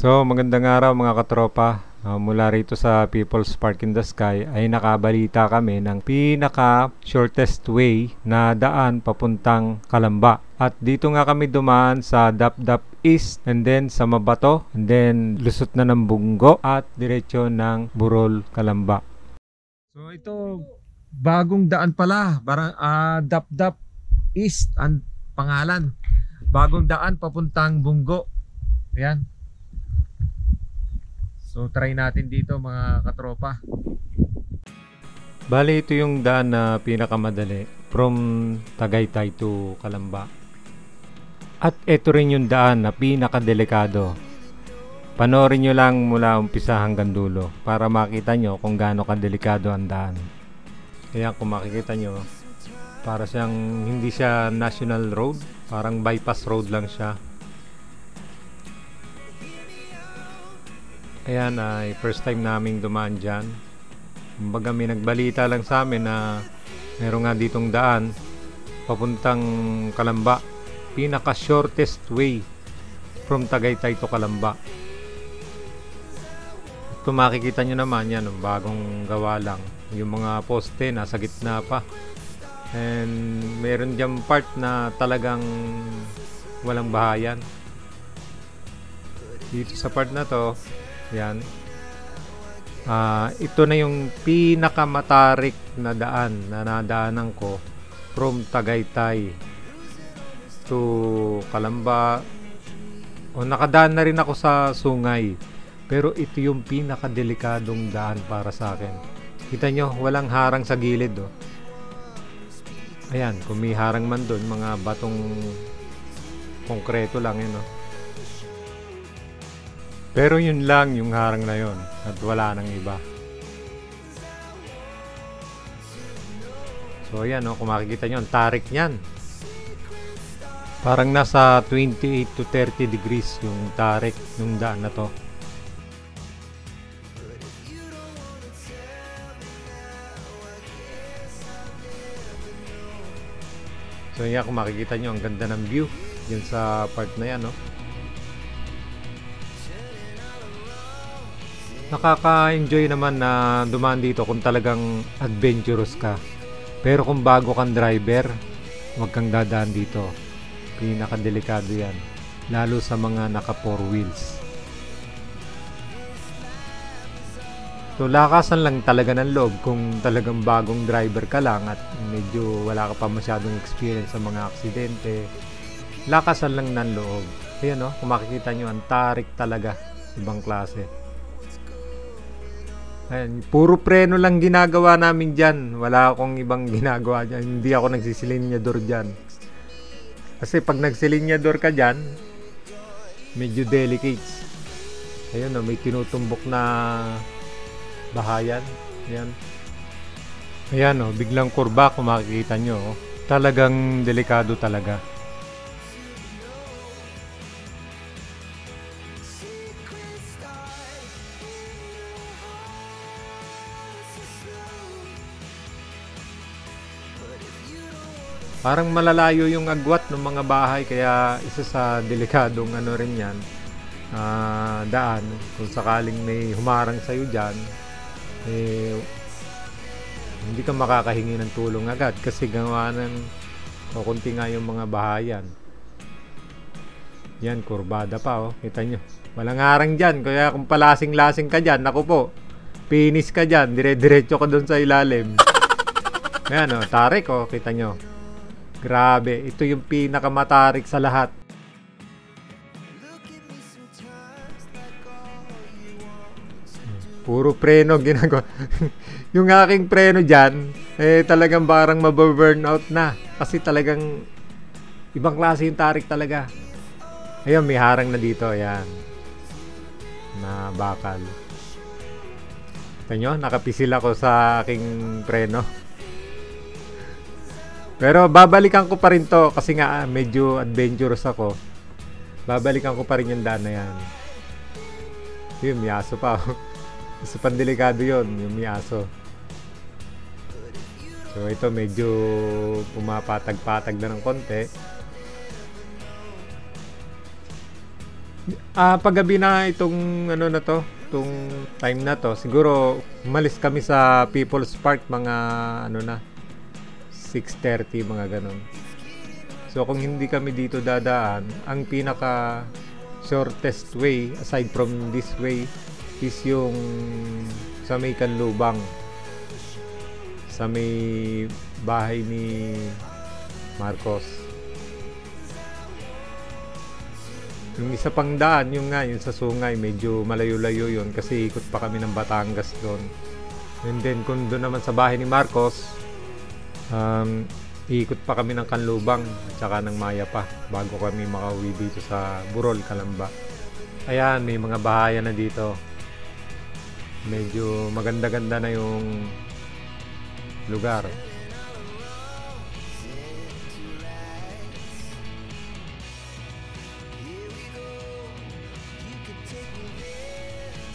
So, magandang araw mga katropa. Mula rito sa People's Park in the Sky ay nakabalita kami ng pinaka shortest way na daan papuntang Calamba. At dito nga kami dumaan sa Dapdap East and then sa Mabato and then lusot na ng Bungo at diretso ng Burol, Calamba. So ito bagong daan pala, parang Dapdap East ang pangalan. Bagong daan papuntang Bungo. Ayan. So try natin dito mga katropa. Bali ito yung daan na pinakamadali from Tagaytay to Calamba. At ito rin yung daan na pinakadelikado. Panoorin nyo lang mula umpisa hanggang dulo para makita nyo kung gaano kadelikado ang daan. Kaya kung makikita nyo, para siyang hindi siya national road, parang bypass road lang siya. Ayan ay first time naming dumaan dyan. Kumbaga may nagbalita lang sa amin na meron nga ditong daan papuntang Calamba. Pinaka shortest way from Tagaytay to Calamba. Kung makikita nyo naman yan, bagong gawa lang. Yung mga poste nasa gitna pa. And meron dyan part na talagang walang bahayan. Dito sa part na to, yan. Ito na yung pinakamatarik na daan na nadaanan ko from Tagaytay to Calamba. Nakadaan na rin ako sa Sungay. Pero ito yung pinakadelikadong daan para sa akin. Kita nyo, walang harang sa gilid. Ayan, kung may harang man doon, mga batong konkreto lang yun. Pero yun lang yung harang na yun at wala nang iba. So ayan, kung makikita nyo, ang tarik nyan. Parang nasa 28 to 30 degrees yung tarik ng daan na to. So ayan, kung makikita nyo, ang ganda ng view yun sa part na yan, Nakaka-enjoy naman na dumaan dito kung talagang adventurous ka. Pero kung bago kang driver, huwag kang dadaan dito. Pinakadelikado yan. Lalo sa mga naka 4 wheels. So lakasan lang talaga ng loob kung talagang bagong driver ka lang at medyo wala ka pa masyadong experience sa mga aksidente. Lakasan lang ng loob. Ayan, kung makikita nyo, ang tarik talaga. Ibang klase. Ayan, puro preno lang ginagawa namin dyan. Wala akong ibang ginagawa dyan. Hindi ako nagsisilinyador dyan. Kasi pag nagsilinyador ka dyan, medyo delicate. Ayun, may tinutumbok na bahayan. Ayan. Ayan, biglang kurba kung makikita nyo. Talagang delikado talaga. Parang malalayo yung agwat ng mga bahay, kaya isa sa delikadong rin yan, daan. Kung sakaling may humarang sa'yo dyan, hindi ka makakahingi ng tulong agad kasi gawa ng kukunti nga yung mga bahayan. Yan, kurbada pa, kita nyo. Walang harang dyan, kaya kung palasing-lasing ka dyan, naku po, finish ka dyan, dire-diretso ka dun sa ilalim. Ayan, tarik, kita nyo. Grabe, ito yung pinakamatarik sa lahat. Puro preno ginagawa. Yung aking preno dyan, talagang parang mababurnout na. Kasi talagang ibang klase yung tarik talaga. Ayun, may harang na dito. Ayan. Na bakal. Ito nyo, nakapisil ako sa aking preno. Pero babalikan ko pa rin to kasi nga medyo adventurous ako. Babalikan ko pa rin yung daan na yan. Yun, may aso pa. Isa pang delikado yun, yung may aso. So ito medyo pumapatag-patag na ng konti. Paggabi na itong ano na to, itong time na to, siguro umalis kami sa People's Park mga ano na 6:30 mga ganon. So kung hindi kami dito dadaan, ang pinaka shortest way aside from this way is yung sa may Kanlubang, sa may bahay ni Marcos. Yung isa pang daan, yung sa Sungay, medyo malayo-layo yun kasi ikot pa kami ng Batangas doon. And then kung doon naman sa bahay ni Marcos, ikot pa kami ng Kanlubang at saka ng Maya pa bago kami makauwi dito sa Burol, Calamba. Ayan, may mga bahayan na dito. Medyo maganda-ganda na yung lugar.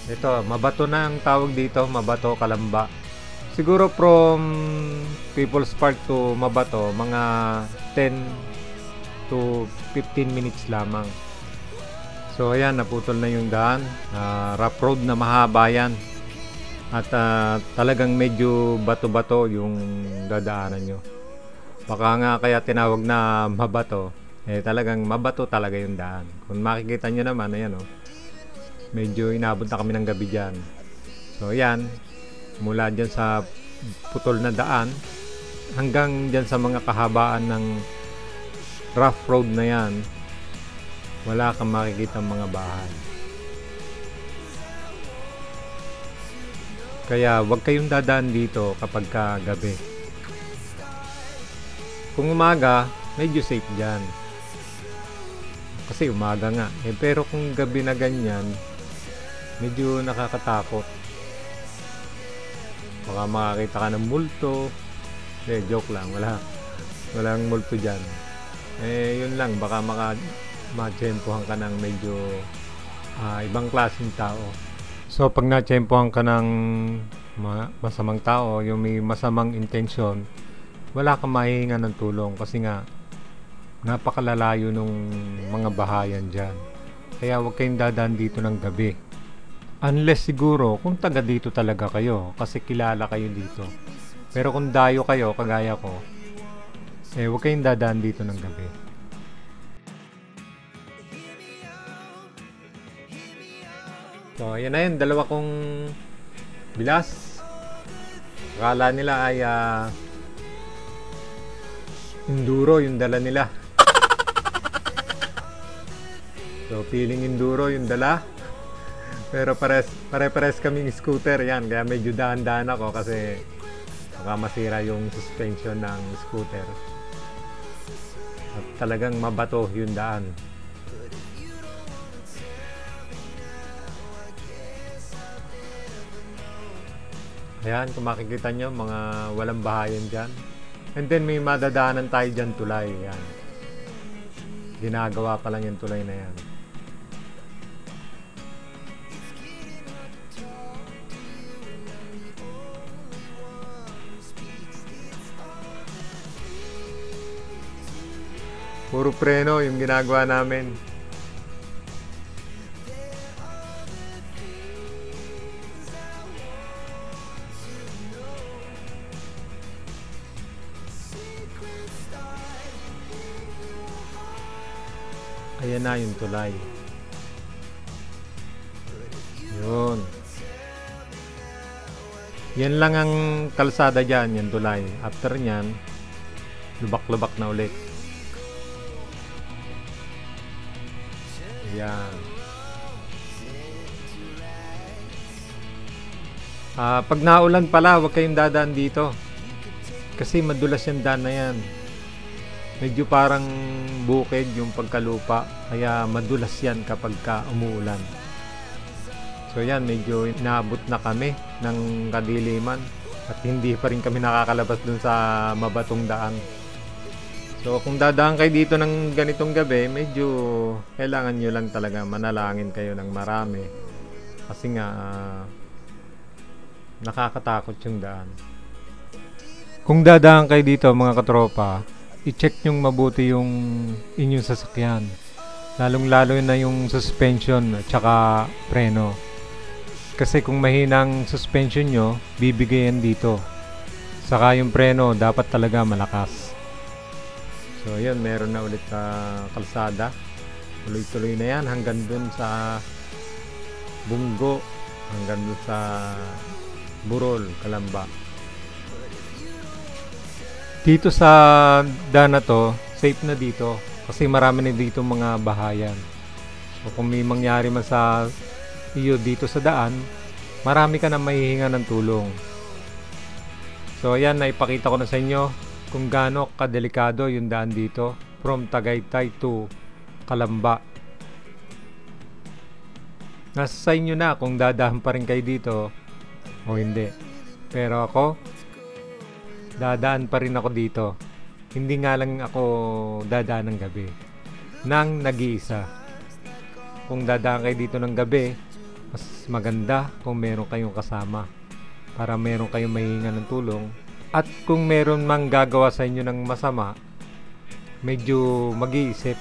Ito, Mabato na ang tawag dito, Mabato, Calamba. Siguro from People's Park to Mabato, mga 10 to 15 minutes lamang. So ayan, naputol na yung daan. Rough road na mahaba yan. At talagang medyo bato-bato yung dadaanan nyo. Baka nga kaya tinawag na Mabato. Talagang mabato talaga yung daan. Kung makikita nyo naman, ayan o. Medyo inabot na kami ng gabi dyan. So ayan, mula dyan sa putol na daan hanggang dyan sa mga kahabaan ng rough road na yan, wala kang makikita mga bahay. Kaya wag kayong dadaan dito kapag gabi. Kung umaga, medyo safe dyan kasi umaga nga pero kung gabi na ganyan, medyo nakakatakot. Baka makakita ka ng multo. Joke lang, walang multo dyan. Yun lang, baka matsempohan ka ng medyo ibang klaseng tao. So pag natsempohan ka ng masamang tao, yung may masamang intensyon, wala kang mahihinga ng tulong kasi nga napakalalayo nung mga bahayan dyan. Kaya huwag kayong dadaan dito ng gabi. Unless siguro kung taga dito talaga kayo kasi kilala kayo dito. Pero kung dayo kayo kagaya ko, huwag kayong dadaan dito ng gabi. So ayan na yun, dalawa kong bilas. Akala nila ay enduro yung dala nila. So feeling enduro yung dala. Pero pare-pares kaming scooter yan, kaya medyo daan-daan ako kasi baka masira yung suspension ng scooter. At talagang mabato yung daan. Ayan, kung makikita nyo, mga walang bahayan dyan. And then may madadaanan tayo dyan tulay. Ayan. Ginagawa pa lang yung tulay na yan. Puro preno yung ginagawa namin. Ayan na yung tulay. Yun. Yan lang ang kalsada dyan, yung tulay. After nyan, lubak-lubak na ulit. Yan. Pag naulan pala, huwag kayong dadaan dito. Kasi madulas yung daan na yan. Medyo parang bukid yung pagkalupa. Kaya madulas yan kapag umuulan. So yan, medyo inaabot na kami ng kadiliman. At hindi pa rin kami nakakalabas dun sa mabatong daan. So kung dadaan kayo dito ng ganitong gabi, medyo kailangan nyo lang talaga manalangin kayo ng marami. Kasi nga nakakatakot yung daan. Kung dadaan kayo dito mga katropa, i-check nyong mabuti yung inyong sasakyan. Lalong-lalo na yung suspension at saka preno. Kasi kung mahinang suspension nyo, bibigayan dito. Saka yung preno, dapat talaga malakas. So yun, meron na ulit na kalsada. Tuloy-tuloy na yan hanggang dun sa Bunggo, hanggang dun sa Burol, Calamba. Dito sa daan na to, safe na dito. Kasi marami na dito mga bahayan. So kung may mangyari man sa iyo dito sa daan, marami ka na mahihinga ng tulong. So ayan, naipakita ko na sa inyo kung gaano kadelikado yung daan dito from Tagaytay to Calamba. Nasa sa inyo na kung dadaan pa rin kayo dito o hindi. Pero ako, dadaan pa rin ako dito. Hindi nga lang ako dadaan ng gabi, nang nag-iisa. Kung dadaan kayo dito ng gabi, mas maganda kung meron kayong kasama para meron kayong mahihinga ng tulong. At kung meron mang gagawa sa inyo ng masama, medyo mag-iisip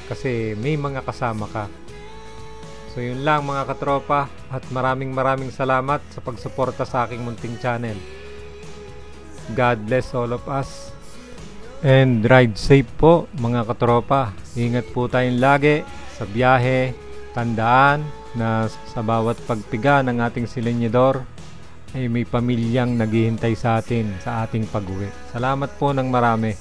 kasi may mga kasama ka. So yun lang mga katropa, at maraming salamat sa pagsuporta sa aking munting channel. God bless all of us. And ride safe po mga katropa. Ingat po tayong lagi sa biyahe. Tandaan na sa bawat pagpiga ng ating silinyador ay may pamilyang naghihintay sa atin sa ating pag-uwi. Salamat po ng marami.